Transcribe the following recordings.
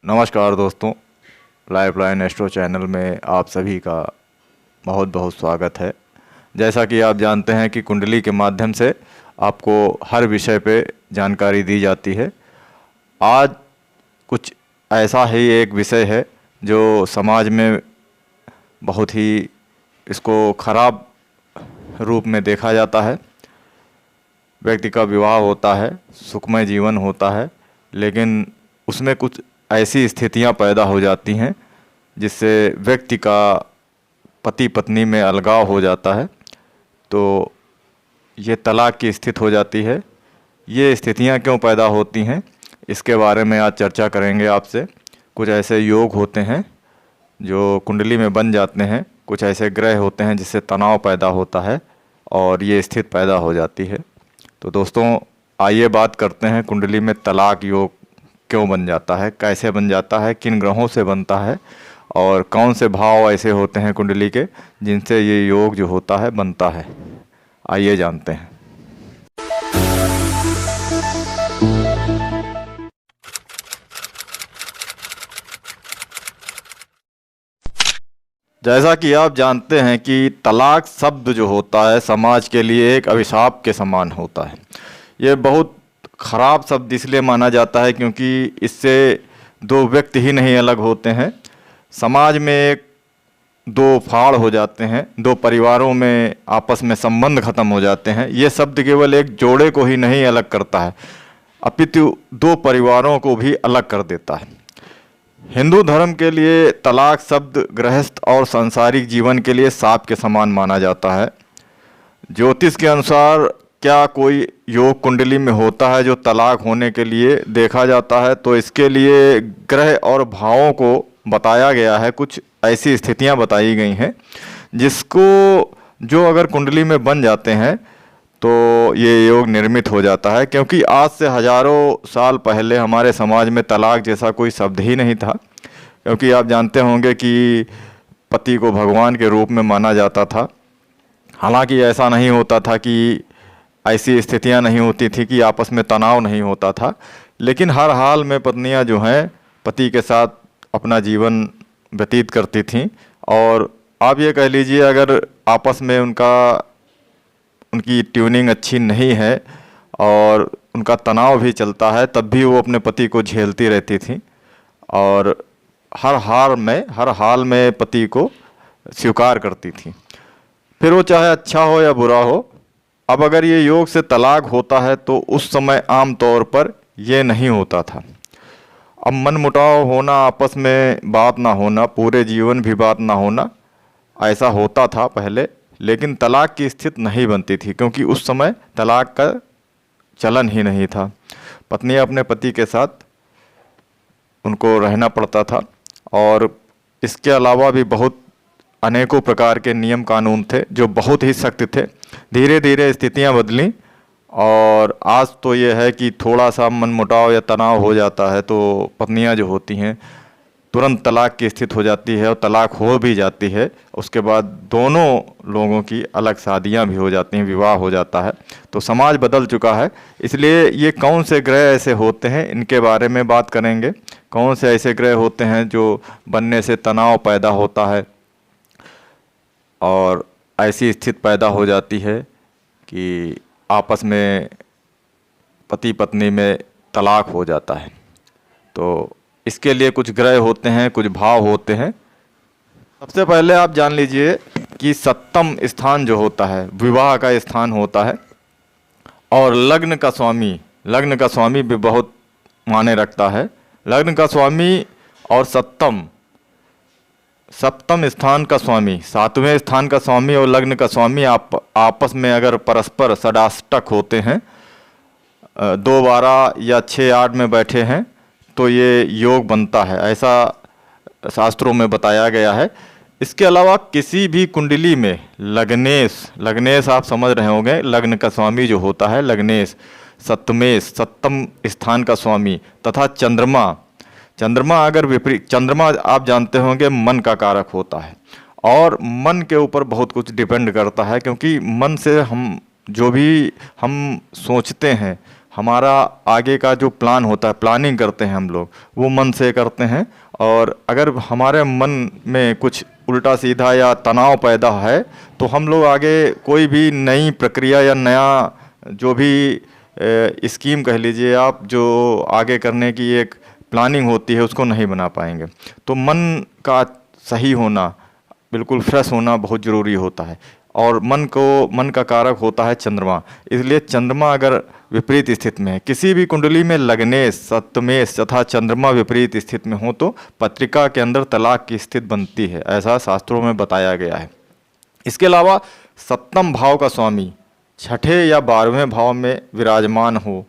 नमस्कार दोस्तों, lifeline astro channel में आप सभी का बहुत बहुत स्वागत है। जैसा कि आप जानते हैं कि कुंडली के माध्यम से आपको हर विषय पे जानकारी दी जाती है। आज कुछ ऐसा ही एक विषय है जो समाज में बहुत ही इसको खराब रूप में देखा जाता है। व्यक्ति का विवाह होता है, सुखमय जीवन होता है, लेकिन उसमें कुछ ऐसी स्थितियां पैदा हो जाती हैं जिससे व्यक्ति का पति पत्नी में अलगाव हो जाता है, तो ये तलाक की स्थिति हो जाती है। ये स्थितियां क्यों पैदा होती हैं, इसके बारे में आज चर्चा करेंगे आपसे। कुछ ऐसे योग होते हैं जो कुंडली में बन जाते हैं, कुछ ऐसे ग्रह होते हैं जिससे तनाव पैदा होता है और ये स्थिति पैदा हो जाती है। तो दोस्तों, आइए बात करते हैं कुंडली में तलाक योग क्यों बन जाता है, कैसे बन जाता है, किन ग्रहों से बनता है और कौन से भाव ऐसे होते हैं कुंडली के जिनसे ये योग जो होता है बनता है। आइए जानते हैं। जैसा कि आप जानते हैं कि तलाक शब्द जो होता है समाज के लिए एक अभिशाप के समान होता है। ये बहुत खराब शब्द इसलिए माना जाता है क्योंकि इससे दो व्यक्ति ही नहीं अलग होते हैं, समाज में एक दो फाड़ हो जाते हैं, दो परिवारों में आपस में संबंध खत्म हो जाते हैं। ये शब्द केवल एक जोड़े को ही नहीं अलग करता है, अपितु दो परिवारों को भी अलग कर देता है। हिंदू धर्म के लिए तलाक शब्द गृहस्थ और सांसारिक जीवन के लिए शाप के समान माना जाता है। ज्योतिष के अनुसार क्या कोई योग कुंडली में होता है जो तलाक होने के लिए देखा जाता है, तो इसके लिए ग्रह और भावों को बताया गया है। कुछ ऐसी स्थितियां बताई गई हैं जिसको जो अगर कुंडली में बन जाते हैं तो ये योग निर्मित हो जाता है। क्योंकि आज से हजारों साल पहले हमारे समाज में तलाक जैसा कोई शब्द ही नहीं था। क्योंकि आप जानते होंगे कि पति को भगवान के रूप में माना जाता था। हालांकि ऐसा नहीं होता था कि ऐसी स्थितियां नहीं होती थी कि आपस में तनाव नहीं होता था, लेकिन हर हाल में पत्नियां जो हैं पति के साथ अपना जीवन व्यतीत करती थीं। और आप ये कह लीजिए, अगर आपस में उनकी ट्यूनिंग अच्छी नहीं है और उनका तनाव भी चलता है, तब भी वो अपने पति को झेलती रहती थीं और हर हाल में पति को स्वीकार करती थीं, फिर वो चाहे अच्छा हो या बुरा हो। अब अगर ये योग से तलाक होता है तो उस समय आम तौर पर ये नहीं होता था। अब मनमुटाव होना, आपस में बात ना होना, पूरे जीवन भी बात ना होना, ऐसा होता था पहले, लेकिन तलाक की स्थिति नहीं बनती थी क्योंकि उस समय तलाक का चलन ही नहीं था। पत्नी अपने पति के साथ उनको रहना पड़ता था और इसके अलावा भी बहुत अनेकों प्रकार के नियम कानून थे जो बहुत ही सख्त थे। धीरे धीरे स्थितियां बदलीं और आज तो ये है कि थोड़ा सा मनमुटाव या तनाव हो जाता है तो पत्नियां जो होती हैं तुरंत तलाक की स्थिति हो जाती है और तलाक हो भी जाती है। उसके बाद दोनों लोगों की अलग शादियां भी हो जाती हैं, विवाह हो जाता है। तो समाज बदल चुका है, इसलिए ये कौन से ग्रह ऐसे होते हैं इनके बारे में बात करेंगे। कौन से ऐसे ग्रह होते हैं जो बनने से तनाव पैदा होता है और ऐसी स्थिति पैदा हो जाती है कि आपस में पति पत्नी में तलाक हो जाता है। तो इसके लिए कुछ ग्रह होते हैं, कुछ भाव होते हैं। सबसे पहले आप जान लीजिए कि सप्तम स्थान जो होता है विवाह का स्थान होता है और लग्न का स्वामी भी बहुत मायने रखता है। लग्न का स्वामी और सप्तम स्थान का स्वामी, सातवें स्थान का स्वामी और लग्न का स्वामी आपस में अगर परस्पर षडाष्टक होते हैं, 2 12 या 6 8 में बैठे हैं, तो ये योग बनता है, ऐसा शास्त्रों में बताया गया है। इसके अलावा किसी भी कुंडली में लग्नेश आप समझ रहे होंगे, लग्न का स्वामी जो होता है लग्नेश, सप्तम स्थान का स्वामी तथा चंद्रमा अगर विपरीत, चंद्रमा आप जानते होंगे मन का कारक होता है और मन के ऊपर बहुत कुछ डिपेंड करता है। क्योंकि मन से हम जो भी हम सोचते हैं, हमारा आगे का जो प्लान होता है, प्लानिंग करते हैं हम लोग, वो मन से करते हैं। और अगर हमारे मन में कुछ उल्टा सीधा या तनाव पैदा है तो हम लोग आगे कोई भी नई प्रक्रिया या नया जो भी स्कीम कह लीजिए आप, जो आगे करने की एक प्लानिंग होती है, उसको नहीं बना पाएंगे। तो मन का सही होना, बिल्कुल फ्रेश होना बहुत ज़रूरी होता है। और मन का कारक होता है चंद्रमा। इसलिए चंद्रमा अगर विपरीत स्थिति में है, किसी भी कुंडली में लग्नेश, सप्तमेश तथा चंद्रमा विपरीत स्थिति में हो तो पत्रिका के अंदर तलाक की स्थिति बनती है, ऐसा शास्त्रों में बताया गया है। इसके अलावा सप्तम भाव का स्वामी छठे या 12वें भाव में विराजमान हो,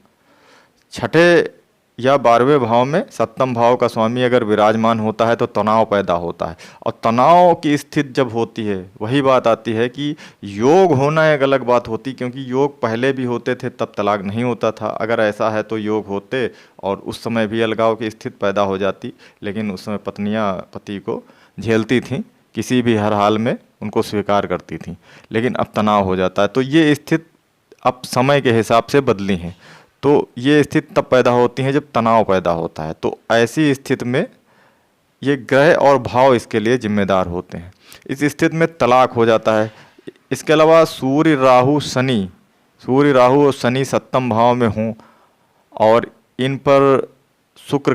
छठे या 12वें भाव में सप्तम भाव का स्वामी अगर विराजमान होता है तो तनाव पैदा होता है। और तनाव की स्थिति जब होती है, वही बात आती है कि योग होना एक अलग बात होती, क्योंकि योग पहले भी होते थे तब तलाक नहीं होता था। अगर ऐसा है तो योग होते और उस समय भी अलगाव की स्थिति पैदा हो जाती, लेकिन उस समय पत्नियां पति को झेलती थीं, किसी भी हर हाल में उनको स्वीकार करती थीं। लेकिन अब तनाव हो जाता है, तो ये स्थिति अब समय के हिसाब से बदली हैं। तो ये स्थिति तब पैदा होती है जब तनाव पैदा होता है। तो ऐसी स्थिति में ये ग्रह और भाव इसके लिए जिम्मेदार होते हैं। इस स्थिति में तलाक हो जाता है। इसके अलावा सूर्य राहु और शनि सप्तम भाव में हों और इन पर शुक्र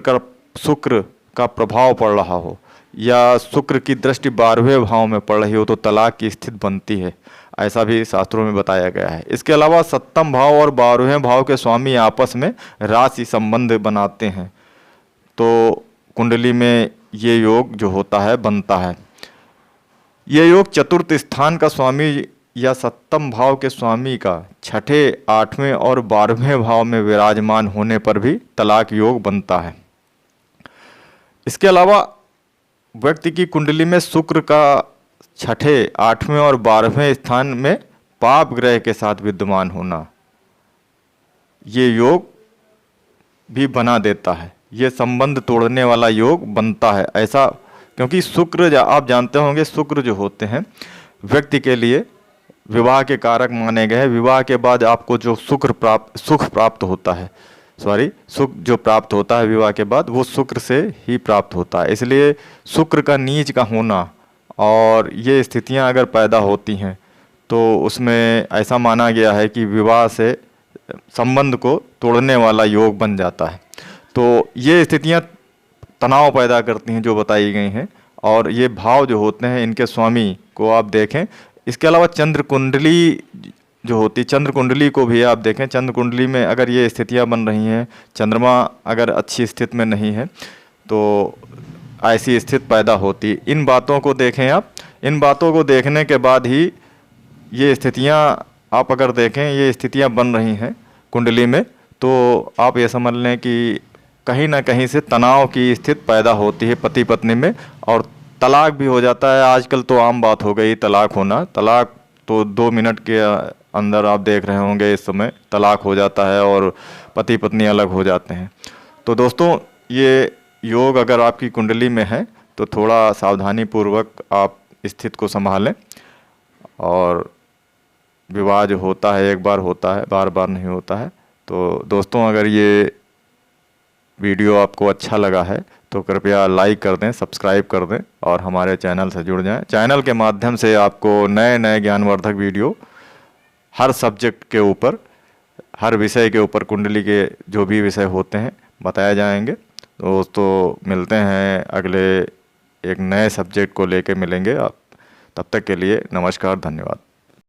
का प्रभाव पड़ रहा हो या शुक्र की दृष्टि 12वें भाव में पड़ रही हो तो तलाक की स्थिति बनती है, ऐसा भी शास्त्रों में बताया गया है। इसके अलावा सप्तम भाव और 12वें भाव के स्वामी आपस में राशि संबंध बनाते हैं तो कुंडली में ये योग जो होता है बनता है। ये योग चतुर्थ स्थान का स्वामी या सप्तम भाव के स्वामी का छठे, 8वें और 12वें भाव में विराजमान होने पर भी तलाक योग बनता है। इसके अलावा व्यक्ति की कुंडली में शुक्र का छठे, 8वें और 12वें स्थान में पाप ग्रह के साथ विद्यमान होना ये योग भी बना देता है, ये संबंध तोड़ने वाला योग बनता है। ऐसा क्योंकि शुक्र, आप जानते होंगे, शुक्र जो होते हैं व्यक्ति के लिए विवाह के कारक माने गए हैं। विवाह के बाद आपको जो सुख प्राप्त होता है, सुख जो प्राप्त होता है विवाह के बाद, वो शुक्र से ही प्राप्त होता है। इसलिए शुक्र का नीच का होना और ये स्थितियां अगर पैदा होती हैं तो उसमें ऐसा माना गया है कि विवाह से संबंध को तोड़ने वाला योग बन जाता है। तो ये स्थितियां तनाव पैदा करती हैं जो बताई गई हैं। और ये भाव जो होते हैं इनके स्वामी को आप देखें। इसके अलावा चंद्र कुंडली जो होती है, चंद्र कुंडली को भी आप देखें। चंद्र कुंडली में अगर ये स्थितियां बन रही हैं, चंद्रमा अगर अच्छी स्थिति में नहीं है तो ऐसी स्थिति पैदा होती। इन बातों को देखें आप। इन बातों को देखने के बाद ही ये स्थितियां आप अगर देखें, ये स्थितियां बन रही हैं कुंडली में, तो आप ये समझ लें कि कहीं ना कहीं से तनाव की स्थिति पैदा होती है पति पत्नी में और तलाक भी हो जाता है। आजकल तो आम बात हो गई तलाक होना। तलाक तो 2 मिनट के अंदर आप देख रहे होंगे इस समय तलाक हो जाता है और पति पत्नी अलग हो जाते हैं। तो दोस्तों, ये योग अगर आपकी कुंडली में है तो थोड़ा सावधानी पूर्वक आप स्थिति को संभालें। और विवाह जो होता है एक बार होता है, बार बार नहीं होता है। तो दोस्तों, अगर ये वीडियो आपको अच्छा लगा है तो कृपया लाइक कर दें, सब्सक्राइब कर दें और हमारे चैनल से जुड़ जाएं। चैनल के माध्यम से आपको नए नए ज्ञानवर्धक वीडियो हर सब्जेक्ट के ऊपर, हर विषय के ऊपर, कुंडली के जो भी विषय होते हैं बताए जाएंगे। दोस्तों, मिलते हैं अगले एक नए सब्जेक्ट को लेकर मिलेंगे आप। तब तक के लिए नमस्कार, धन्यवाद।